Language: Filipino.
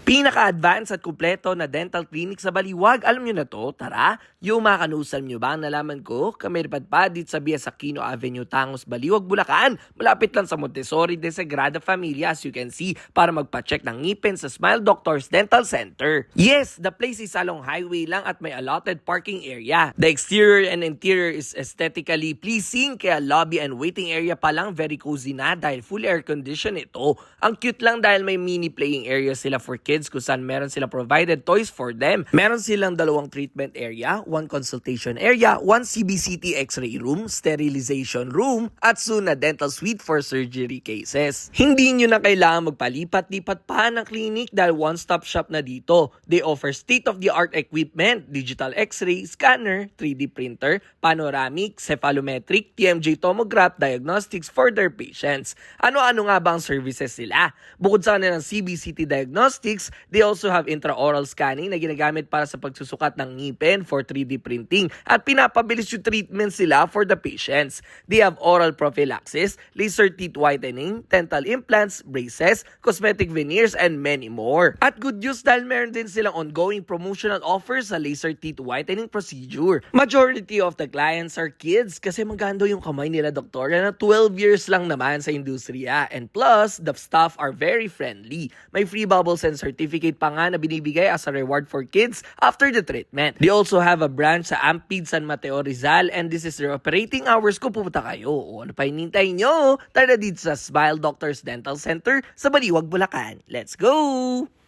Pinaka-advanced at kumpleto na dental clinic sa Baliwag. Alam nyo na to? Tara! Yung makanusan nyo ba ang nalaman ko? Kami padpadit sa Bias Aquino Avenue, Tangos, Baliwag, Bulacan. Malapit lang sa Montessori de Sagrada Familia, as you can see, para magpa-check ng ngipin sa Smile Doctors Dental Center. Yes, the place is along highway lang at may allotted parking area. The exterior and interior is aesthetically pleasing, kaya lobby and waiting area pa lang very cozy na dahil full air condition ito. Ang cute lang dahil may mini playing area sila for kids kung saan meron sila provided toys for them. Meron silang 2 treatment area, 1 consultation area, 1 CBCT x-ray room, sterilization room, at soon na dental suite for surgery cases. Hindi nyo na kailangan magpalipat-lipat pa ng clinic dahil one-stop shop na dito. They offer state-of-the-art equipment, digital x-ray, scanner, 3D printer, panoramic, cephalometric, TMJ tomograph, diagnostics for their patients. Ano-ano nga bang services sila? Bukod sa kanilang CBCT diagnostics, they also have intraoral scanning na ginagamit para sa pagsusukat ng ngipin for 3D printing at pinapabilis yung treatment sila for the patients. They have oral prophylaxis, laser teeth whitening, dental implants, braces, cosmetic veneers, and many more. At good news dahil meron din silang ongoing promotional offers sa laser teeth whitening procedure. Majority of the clients are kids kasi maganda yung kamay nila doktora na 12 years lang naman sa industriya. And plus, the staff are very friendly. May free bubbles and certificate pa nga na binibigay as a reward for kids after the treatment. They also have a branch sa Ampid, San Mateo, Rizal, and this is their operating hours kung pumunta kayo. O ano pa hinintay nyo? Tara dito sa Smile Doctors Dental Center sa Baliwag, Bulacan. Let's go!